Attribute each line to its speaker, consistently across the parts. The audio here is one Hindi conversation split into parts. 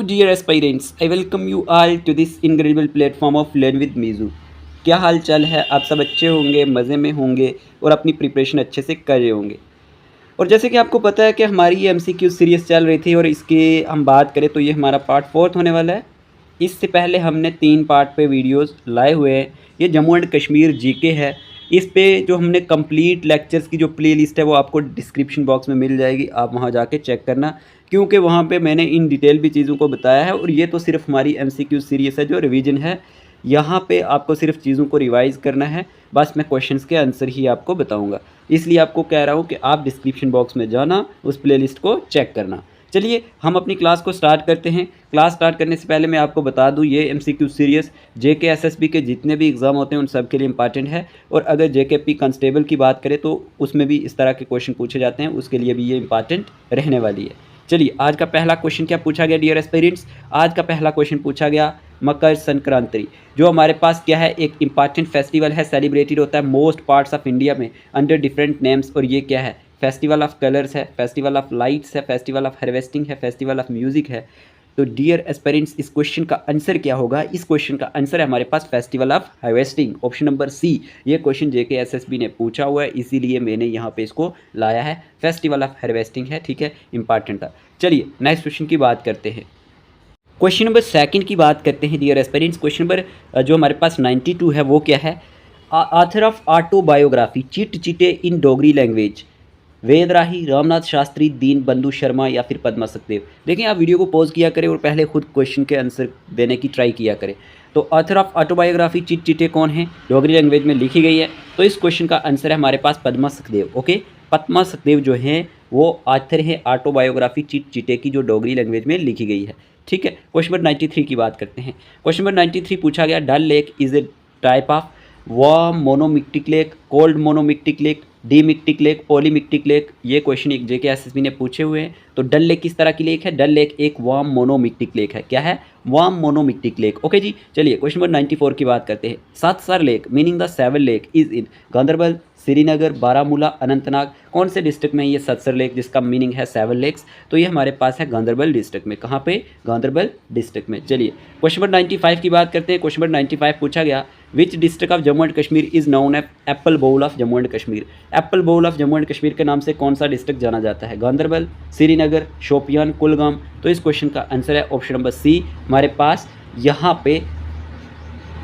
Speaker 1: dear aspirants, I welcome you all to this incredible platform of Learn with Mizu। क्या हाल चाल है? आप सब अच्छे होंगे, मज़े में होंगे और अपनी प्रिपरेशन अच्छे से कर रहे होंगे। और जैसे कि आपको पता है कि हमारी ये एमसीक्यू सीरीज़ चल रही थी और इसकी हम बात करें तो ये हमारा पार्ट 4 होने वाला है। इससे पहले हमने 3 पार्ट पे वीडियोस लाए हुए हैं। ये जम्मू एंड कश्मीर जीके है। इस पे जो हमने कंप्लीट लेक्चर्स की जो प्लेलिस्ट है वो आपको डिस्क्रिप्शन बॉक्स में मिल जाएगी, आप वहाँ जाके चेक करना, क्योंकि वहाँ पे मैंने इन डिटेल भी चीज़ों को बताया है। और ये तो सिर्फ हमारी एमसीक्यू सीरीज़ है जो रिवीजन है, यहाँ पे आपको सिर्फ चीज़ों को रिवाइज़ करना है, बस मैं क्वेश्चंस के आंसर ही आपको बताऊँगा। इसलिए आपको कह रहा हूँ कि आप डिस्क्रिप्शन बॉक्स में जाना, उस प्लेलिस्ट को चेक करना। चलिए हम अपनी क्लास को स्टार्ट करते हैं। क्लास स्टार्ट करने से पहले मैं आपको बता दूं, ये एमसीक्यू सीरीज़ जेके एसएसबी के जितने भी एग्ज़ाम होते हैं उन सब के लिए इंपॉर्टेंट है। और अगर जेकेपी कांस्टेबल की बात करें तो उसमें भी इस तरह के क्वेश्चन पूछे जाते हैं, उसके लिए भी ये इंपॉर्टेंट रहने वाली है। चलिए आज का पहला क्वेश्चन क्या पूछा गया डियर एस्पिरेंट्स? आज का पहला क्वेश्चन पूछा गया मकर संक्रांति, जो हमारे पास क्या है, एक इंपॉर्टेंट फेस्टिवल है, सेलिब्रेटेड होता है मोस्ट पार्ट्स ऑफ इंडिया में अंडर डिफरेंट नेम्स। और ये क्या है? फेस्टिवल ऑफ कलर्स है, फेस्टिवल ऑफ लाइट्स है, फेस्टिवल ऑफ हार्वेस्टिंग है, फेस्टिवल ऑफ म्यूजिक है। तो डियर एस्पिरेंट्स इस क्वेश्चन का आंसर क्या होगा? इस क्वेश्चन का आंसर है हमारे पास festival of harvesting, option number C. ये क्वेश्चन जेके एसएसबी ने पूछा हुआ है, इसीलिए मैंने यहाँ पे इसको लाया है। फेस्टिवल ऑफ हार्वेस्टिंग है, ठीक है, इंपॉर्टेंट था। चलिए नेक्स्ट क्वेश्चन की बात करते हैं। क्वेश्चन नंबर सेकंड की बात करते हैं डियर एस्पिरेंट्स। क्वेश्चन नंबर जो हमारे पास 92 है वो क्या है? Author of autobiography Chit Chite in Dogri language, Ved Rahi, Ramnath Shastri, Deen Bandhu Sharma या फिर पद्मा सखदेव। देखिए आप वीडियो को पॉज किया करें और पहले खुद क्वेश्चन के आंसर देने की ट्राई किया करें। तो author of autobiography Chit Chite कौन है? डोगरी लैंग्वेज में लिखी गई है, तो इस क्वेश्चन का आंसर है हमारे पास पद्मा सखदेव। ओके, पद्मा सखदेव जो हैं वो ऑथर हैं ऑटोबायोग्राफी चिट चिटे की, जो डोगरी लैंग्वेज में लिखी गई है, ठीक है। क्वेश्चन नंबर 93 की बात करते हैं। क्वेश्चन नंबर 93 पूछा गया, Dal lake is a type of warm monomictic lake, cold monomictic lake, dimictic lake, polymictic lake. ये क्वेश्चन एक जेके एसएसबी ने पूछे हुए हैं। तो डल लेक किस तरह की लेक है? डल लेक एक वार्म मोनोमिक्टिक लेक है। क्या है? Warm monomictic lake. ओके जी, चलिए क्वेश्चन नंबर 94 की बात करते हैं। Satsar lake meaning the seven lake is in Ganderbal, Srinagar, Baramulla, Anantnag. कौन से डिस्ट्रिक्ट में ये सतसर लेक जिसका मीनिंग है सेवन लेक्स? तो ये हमारे पास है गांधरबल डिस्ट्रिक्ट में। कहाँ पे? गांधरबल डिस्ट्रिक्ट में। चलिए क्वेश्चन नंबर 95 की बात करते हैं। क्वेश्चन नंबर 95 पूछा गया, which district of Jammu and Kashmir is known as apple bowl of Jammu and Kashmir. Apple bowl of Jammu and Kashmir के नाम से कौन सा डिस्ट्रिक्ट जाना जाता है? गांधरबल, श्रीनगर, शोपियान, कुलगाम। तो इस क्वेश्चन का आंसर है ऑप्शन नंबर सी। हमारे पास यहाँ पे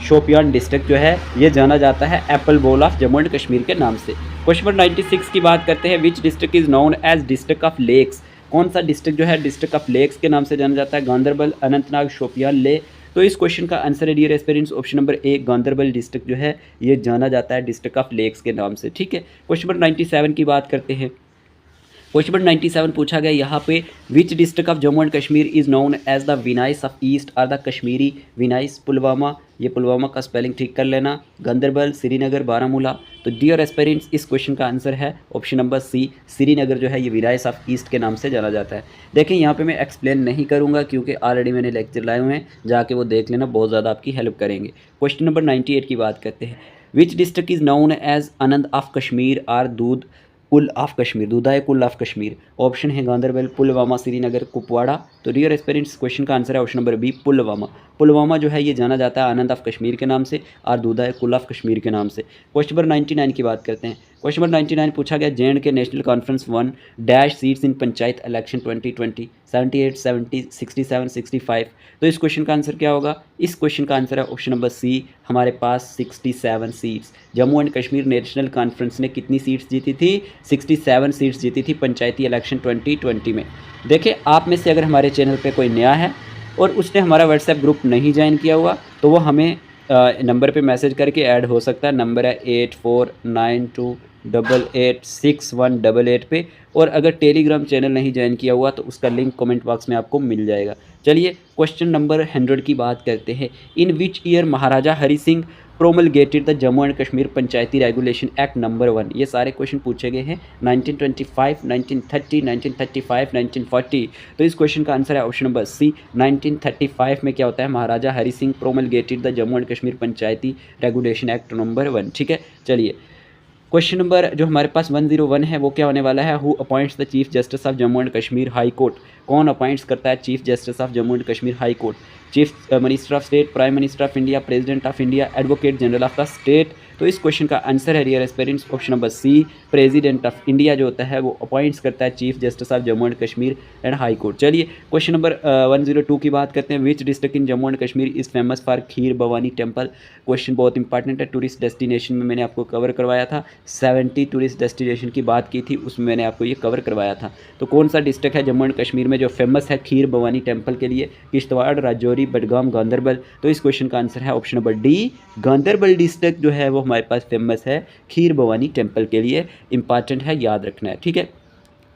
Speaker 1: शोपियान डिस्ट्रिक्ट जो है ये जाना जाता है apple bowl of Jammu and Kashmir के नाम से। क्वेश्चन नंबर 96 की बात करते हैं। Which district is known as district of lakes. कौन सा डिस्ट्रिक्ट जो है डिस्ट्रिक्ट ऑफ लेक्स के नाम से जाना जाता है? गांधरबल, अनंतनाग, शोपियान, ले। तो इस क्वेश्चन का आंसर है dear aspirants option number A, Ganderbal district जो है ये जाना जाता है डिस्ट्रिक्ट ऑफ लेक्स के नाम से, ठीक है। क्वेश्चन नंबर 97 की बात करते हैं। क्वेश्चन नंबर 97 पूछा गया यहाँ पे, which district of Jammu and Kashmir is known as the Venice of east और द कश्मीरी विनाइस। पुलवामा, ये पुलवामा का स्पेलिंग ठीक कर लेना। गांधरबल, श्रीनगर, बारामूला। तो डियर एस्पिरेंट्स इस क्वेश्चन का आंसर है ऑप्शन नंबर सी, श्रीनगर जो है ये विनाइस ऑफ ईस्ट के नाम से जाना जाता है। देखिए यहाँ पे मैं एक्सप्लेन नहीं करूँगा क्योंकि ऑलरेडी मैंने लेक्चर लाए हुए हैं, जाके वो देख लेना, बहुत ज़्यादा आपकी हेल्प करेंगे। क्वेश्चन नंबर 98 की बात करते हैं। Which district is known as Anand of Kashmir और दूध कुल ऑफ कश्मीर, दूधाए कुल ऑफ कश्मीर। ऑप्शन है गांधरबल, पुलवामा, श्रीनगर, कुपवाड़ा। तो डियर एस्पिरेंट्स क्वेश्चन का आंसर है option number B, Pulwama. Pulwama जो है ये जाना जाता है आनंद ऑफ कश्मीर के नाम से और दूधाए कुल ऑफ कश्मीर के नाम से। क्वेश्चन नंबर 99 की बात करते हैं। क्वेश्चन नंबर 99 पूछा गया, जे एंड के national conference one dash seats in panchayat election 2020, 78, 70, 67, 65। तो इस क्वेश्चन का आंसर क्या होगा? इस क्वेश्चन का आंसर है ऑप्शन नंबर सी, हमारे पास 67 seats. Jammu and Kashmir national conference ने कितनी सीट्स जीती थी? 67 सीट्स जीती थी पंचायती इलेक्शन 2020 में। देखिए आप में से अगर हमारे चैनल पे कोई नया है और उसने हमारा व्हाट्सएप ग्रुप नहीं ज्वाइन किया हुआ तो वो हमें नंबर पे मैसेज करके ऐड हो सकता है। नंबर है 8492886188 पे। और अगर टेलीग्राम चैनल नहीं ज्वाइन किया हुआ तो उसका लिंक कमेंट बॉक्स में आपको मिल जाएगा। चलिए क्वेश्चन नंबर 100 की बात करते हैं। In which year Maharaja Hari Singh promulgated the Jammu and Kashmir Panchayati regulation act number 1। ये सारे क्वेश्चन पूछे गए हैं 1925, 1930, 1935, 1940। तो इस क्वेश्चन का आंसर है ऑप्शन नंबर सी, 1935 में क्या होता है? Maharaja Hari Singh promulgated the Jammu and Kashmir Panchayati regulation act number 1, ठीक है। चलिए क्वेश्चन नंबर जो हमारे पास 101 है वो क्या होने वाला है, who appoints the chief justice of Jammu and Kashmir high court. कौन अपॉइंट्स करता है chief justice of Jammu and Kashmir high court? Chief minister of state, prime minister of India, president of India, advocate general of the state. तो इस क्वेश्चन का आंसर है dear aspirants option number C, president of India जो होता है वो अपॉइंट्स करता है chief justice of Jammu and Kashmir and high court. चलिए क्वेश्चन नंबर 102 की बात करते हैं। Which district in Jammu and Kashmir is famous for kheer Bhavani temple. Question बहुत इंपॉर्टेंट है, टूरिस्ट डेस्टिनेशन में मैंने आपको कवर करवाया था, 70 टूरिस्ट डेस्टिनेशन की बात की थी, उसमें मैंने आपको ये कवर करवाया था। तो कौन सा डिस्ट्रिक्ट है जम्मू एंड कश्मीर में जो फेमस है खीर भवानी टेम्पल के लिए? किश्तवाड़, राजौरी, बडगाम, गांदरबल। तो इस क्वेश्चन का आंसर है option number D, Ganderbal district जो है वो हमारे पास फेमस है खीर भवानी टेम्पल के लिए। इंपॉर्टेंट है, याद रखना है, ठीक है।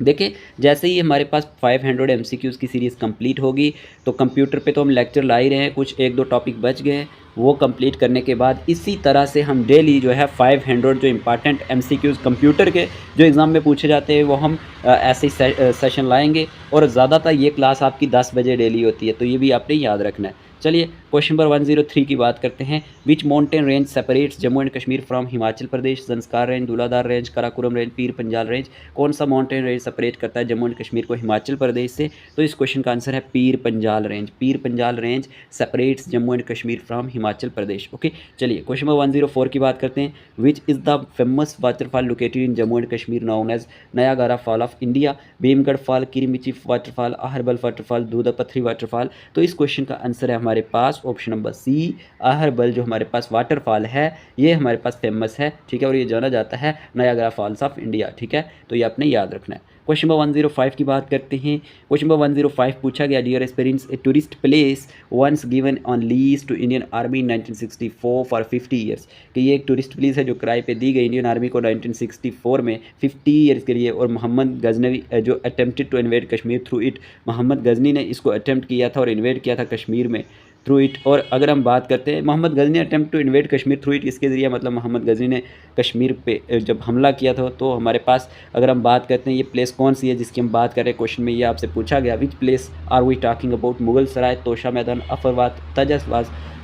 Speaker 1: देखिए जैसे ही हमारे पास 500 MCQs की सीरीज़ कंप्लीट होगी तो कंप्यूटर पे तो हम लेक्चर ला ही रहे हैं, कुछ एक दो टॉपिक बच गए हैं, वो कंप्लीट करने के बाद इसी तरह से हम डेली जो है 500 जो इंपॉर्टेंट MCQs कंप्यूटर के जो एग्ज़ाम में पूछे जाते हैं वो हम ऐसे ही सेशन लाएंगे। और ज़्यादातर ये क्लास आपकी 10 बजे डेली होती है, तो ये भी आपने याद रखना है। चलिए क्वेश्चन नंबर 103 की बात करते हैं। Which mountain range separates Jammu and Kashmir from Himachal Pradesh? Zanskar range, Dhauladhar range, Karakoram range, Pir Panjal range. कौन सा माउंटेन रेंज सेपरेट करता है जम्मू एंड कश्मीर को हिमाचल प्रदेश से? तो इस क्वेश्चन का आंसर है पीर Panjal range. Pir Panjal range separates Jammu and Kashmir from Himachal Pradesh. Okay चलिए क्वेश्चन नंबर 104 की बात करते हैं। Which is the famous waterfall located in Jammu and Kashmir known as Niagara fall of India, Bhimgarh fall, Kirimichi waterfall, Aharbal waterfall, Doodha Pathri waterfall. तो इस क्वेश्चन का आंसर है हमारे पास ऑप्शन नंबर सी, आहरबल जो हमारे पास वाटरफॉल है ये हमारे पास फेमस है, ठीक है, और ये जाना जाता है नयागारा फॉल्स ऑफ इंडिया, ठीक है, तो ये आपने याद रखना है। क्वेश्चन नंबर 105 की बात करते हैं। क्वेश्चन नंबर 105 पूछा गया, dear aspirants, a tourist place once given on lease to Indian army in 1964 for 50 years. कि ये एक टूरिस्ट प्लेस है जो किराए पे दी गई इंडियन आर्मी को 1964 में 50 ईयर्स के लिए। और मोहम्मद गजनवी जो attempted to invade Kashmir through it, Mohammad Ghazni ने इसको अटेम्प्ट किया था और इन्वेड किया था कश्मीर में थ्रू इट। और अगर हम बात करते हैं Mohammad Ghazni attempt to invade Kashmir through it, इसके ज़रिए मतलब मोहम्मद गजनी ने कश्मीर पे जब हमला किया था, तो हमारे पास अगर हम बात करते हैं ये प्लेस कौन सी है जिसकी हम बात कर रहे हैं, क्वेश्चन में ये आपसे पूछा गया, which place are we talking about? Mughal Sarai, Tosha Maidan, Afarwat,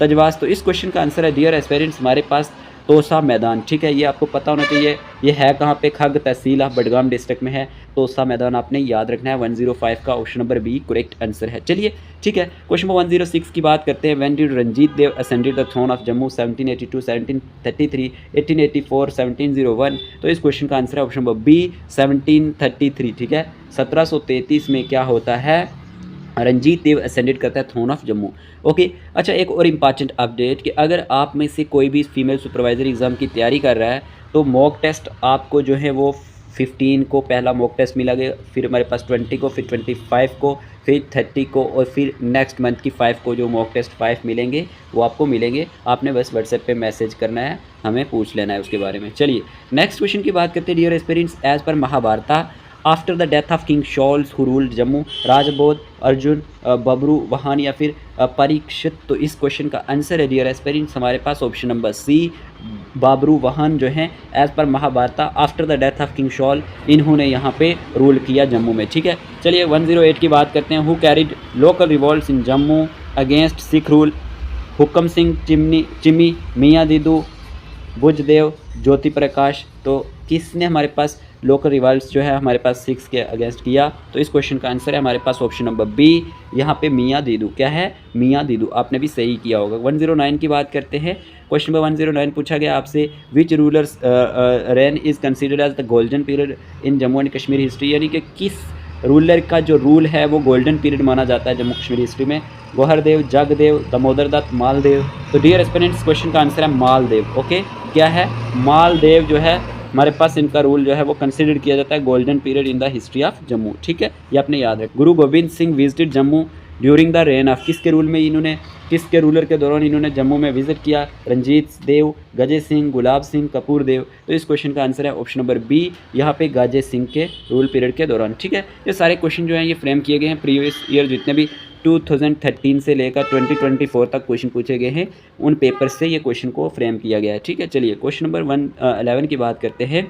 Speaker 1: तजवास। तो इस क्वेश्चन का आंसर है डियर एस्पिरेंट्स हमारे पास तोसा मैदान, ठीक है, ये आपको पता होना चाहिए। ये है कहाँ पे? खग तहसील ऑफ बडगाम डिस्ट्रिक्ट में है तोसा मैदान, आपने याद रखना है। 105 का option number B correct answer है। चलिए ठीक है क्वेश्चन नंबर 106 की बात करते हैं। When did Ranjit Dev ascended the throne of Jammu? 1782, 1733, 1884, 1701। तो इस क्वेश्चन का आंसर है ऑप्शन नंबर बी 1733, ठीक है, 1733 में क्या होता है, रंजीत देव असेंडेड करता है थ्रोन ऑफ जम्मू। ओके अच्छा, एक और इम्पॉर्टेंट अपडेट कि अगर आप में से कोई भी फीमेल सुपरवाइजर एग्ज़ाम की तैयारी कर रहा है तो मॉक टेस्ट आपको जो है वो 15 को पहला मॉक टेस्ट मिलेगा, फिर हमारे पास 20 को, फिर 25 को, फिर 30 को, और फिर नेक्स्ट मंथ की 5 को जो मॉक टेस्ट 5 मिलेंगे वो आपको मिलेंगे। आपने बस व्हाट्सएप पे मैसेज करना है, हमें पूछ लेना है उसके बारे में। चलिए नेक्स्ट क्वेश्चन की बात करते हैं डियर एस्पिरेंट्स। एज पर Mahabharata after the death of king Shalya who ruled Jammu, Rajbodh, Arjun, Babruvahan या फिर परीक्षित। तो इस क्वेश्चन का आंसर है डियर एस्पिरेंट्स हमारे पास ऑप्शन नंबर सी, बाबरू वहान जो हैं एज पर Mahabharata after the death of king Shal, इन्होंने यहाँ पे रूल किया जम्मू में, ठीक है। चलिए 108 की बात करते हैं। Who carried local revolts in Jammu against sick rule? हुक्म सिंह चिमी, मियाँ दीदू, बुजदेव, ज्योति प्रकाश। तो किसने हमारे पास लोकल रिवॉल्ट्स जो है हमारे पास सिक्स के अगेंस्ट किया? तो इस क्वेश्चन का आंसर है हमारे पास ऑप्शन नंबर बी, यहाँ पे मियाँ दीदू। क्या है? मियाँ दीदू, आपने भी सही किया होगा। 109 की बात करते हैं। क्वेश्चन नंबर 109 पूछा गया आपसे, which rulers reign is considered as the golden period in Jammu and Kashmir history? यानी कि किस रूलर का जो रूल है वो गोल्डन पीरियड माना जाता है जम्मू कश्मीर हिस्ट्री में? गौहरदेव, जगदेव, दामोदर दत्त, मालदेव। तो डियर एस्पिरेंट्स क्वेश्चन का आंसर है मालदेव। ओके क्या है? मालदेव जो है हमारे पास इनका रूल जो है वो कंसिडर किया जाता है golden period in the history of Jammu, ठीक है, ये आपने याद रखा। गुरु Govind Singh visited Jammu during the rain of? किसके रूल में इन्होंने, किसके रूलर के दौरान इन्होंने जम्मू में विजिट किया? रंजीत देव, गजे सिंह, गुलाब सिंह, कपूर देव। तो इस क्वेश्चन का आंसर है ऑप्शन नंबर बी, यहाँ पे गाजे सिंह के रूल पीरियड के दौरान, ठीक है। ये सारे क्वेश्चन जो हैं ये फ्रेम किए गए हैं प्रीवियस ईयर जितने भी 2013 से लेकर 2024 तक क्वेश्चन पूछे गए हैं उन पेपर से ये क्वेश्चन को फ्रेम किया गया है, ठीक है। चलिए क्वेश्चन नंबर 111 की बात करते हैं।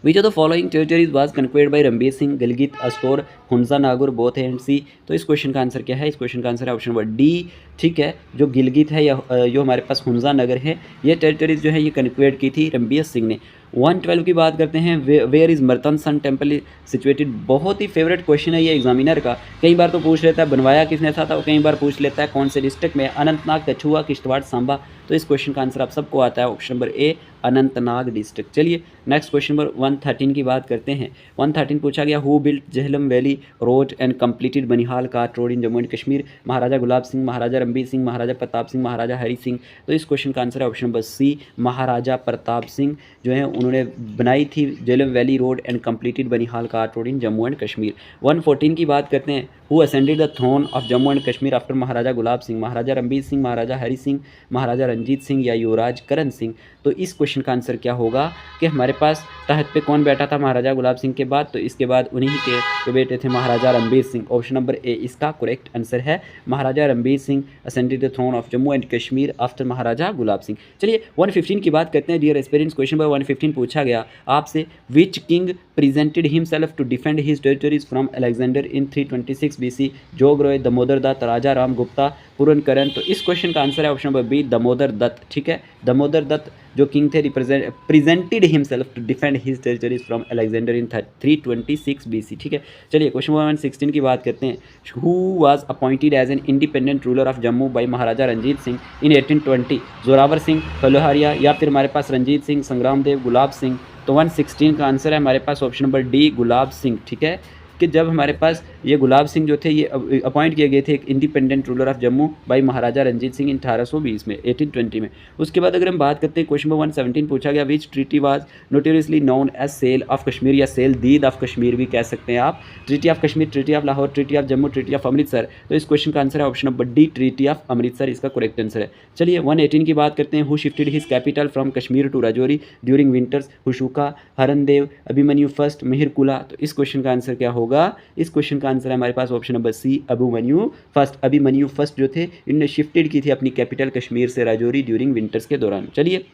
Speaker 1: Which of the following territories was conquered by Ranbir Singh? Gilgit, Astore, Hunza Nagar both and C. तो इस क्वेश्चन का आंसर क्या है? इस क्वेश्चन का आंसर है ऑप्शन नंबर डी, ठीक है। जो गिलगित है या जो हमारे पास हुंजा नगर है, ये टेरिटरीज जो है ये कन्क्वेयर की थी रणबीर सिंह ने। 112 की बात करते हैं, where is Martand sun temple situated. बहुत ही फेवरेट क्वेश्चन है ये एग्जामिनर का। कई बार तो पूछ लेता है बनवाया किसने था, और कई बार पूछ लेता है कौन से डिस्ट्रिक्ट में, अनंतनाग, कछुआ, किश्तवाड़, सांबा। तो इस क्वेश्चन का आंसर आप सबको आता है option number A, Anantnag district. चलिए नेक्स्ट क्वेश्चन नंबर 113 की बात करते हैं। 113 पूछा गया, who built Jhelum valley road and completed Banihal cart road in Jammu and Kashmir. Maharaja Gulab Singh, Maharaja Ranbir Singh, Maharaja Pratap Singh, Maharaja Hari Singh. तो इस क्वेश्चन का आंसर है option number C, Maharaja Pratap Singh जो है उन्होंने बनाई थी Jhelum valley road and completed Banihal cart road in Jammu and Kashmir. 114 की बात करते हैं, who ascended the throne of Jammu and Kashmir after Maharaja Gulab Singh. Maharaja Ranbir Singh, Maharaja Hari Singh, Maharaja Ranjit Singh या युवराज करण सिंह। तो इस क्वेश्चन का आंसर क्या होगा कि हमारे पास तख्त पे कौन बैठा था महाराजा गुलाब सिंह के बाद? तो इसके बाद उन्हीं के जो बेटे थे Maharaja Ranbir Singh. Option number A इसका करेक्ट आंसर है, Maharaja Ranbir Singh ascended the throne of Jammu and Kashmir after Maharaja Gulab Singh. चलिए 115 की बात करते हैं। डियर एस्पिरेंट्स, क्वेश्चन नंबर 115 पूछा गया आपसे, which king presented himself to defend his territories from Alexander in 326 BC? जोगरोय, दामोदर दत्त, राजा राम गुप्ता, पुरनकरण। तो इस क्वेश्चन का आंसर है option number B, Damodar Datt, ठीक है। दामोदर दत्त जो किंग थे presented himself to defend his territories from Alexander in 326 BC, ठीक है। चलिए क्वेश्चन नंबर 116 की बात करते हैं। Who was appointed as an independent ruler of Jammu by Maharaja Ranjit Singh in 1820? Zorawar Singh, फलोहारिया या फिर हमारे पास रंजीत सिंह, संग्राम देव, गुलाब सिंह। तो 116 का आंसर है हमारे पास option number D, Gulab Singh, ठीक है। कि जब हमारे पास ये गुलाब सिंह जो थे ये अपॉइंट किए गए थे एक independent ruler of Jammu by Maharaja Ranjit Singh in 1820 में, 1820 में। उसके बाद अगर हम बात करते हैं, क्वेश्चन नंबर 117 पूछा गया, which treaty was notoriously known as sale of Kashmir या सेल दीद ऑफ कश्मीर भी कह सकते हैं आप। Treaty of Kashmir, treaty of Lahore, treaty of Jammu, treaty of Amritsar. तो इस क्वेश्चन का आंसर है option number D, treaty of Amritsar इसका करेक्ट आंसर है। चलिए 118 की बात करते हैं। Who shifted his capital from Kashmir to Rajouri during winters? Hushka, Harandev, Abhimanyu first, Mihirakula. तो इस क्वेश्चन का आंसर क्या होगा? इस क्वेश्चन का आंसर है हमारे पास option number C, Abhimanyu first. Abhimanyu first जो थे इन्होंने शिफ्टेड की थी अपनी कैपिटल कश्मीर से राजौरी ड्यूरिंग विंटर्स के दौरान। चलिए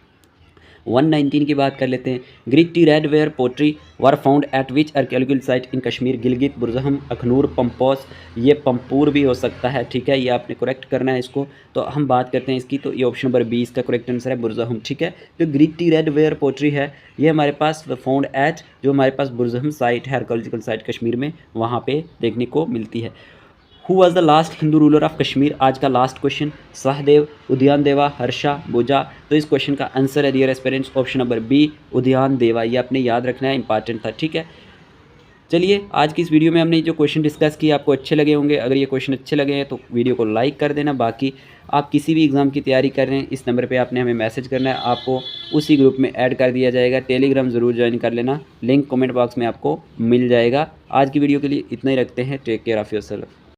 Speaker 1: 119 की बात कर लेते हैं। Greek T red ware pottery were found at which archaeological site in Kashmir? Gilgit, Burzahom, Akhnoor, Pampore. ये पंपूर भी हो सकता है, ठीक है, ये आपने करेक्ट करना है इसको। तो हम बात करते हैं इसकी, तो ये ऑप्शन नंबर 20 का करेक्ट आंसर है, बुरजहम, ठीक है। जो Greek T red ware pottery है ये हमारे पास फाउंड एट, जो हमारे पास बुरजहम साइट है, आर्कियोलॉजिकल साइट कश्मीर में, वहाँ पे देखने को मिलती है। Who was the last Hindu ruler of Kashmir? आज का लास्ट क्वेश्चन, सहदेव, उदयन देवा, हर्षा, बोजा। तो इस क्वेश्चन का आंसर है dear aspirants option number B, Udayana Deva. ये आपने याद रखना है, इंपॉर्टेंट था, ठीक है। चलिए आज की इस वीडियो में हमने जो क्वेश्चन डिस्कस किए आपको अच्छे लगे होंगे। अगर ये क्वेश्चन अच्छे लगे हैं तो वीडियो को लाइक कर देना। बाकी आप किसी भी एग्ज़ाम की तैयारी कर रहे हैं, इस नंबर पे आपने हमें मैसेज करना है, आपको उसी ग्रुप में ऐड कर दिया जाएगा। टेलीग्राम ज़रूर ज्वाइन कर लेना, लिंक कमेंट बॉक्स में आपको मिल जाएगा। आज की वीडियो के लिए इतना ही रखते हैं। Take care of yourself.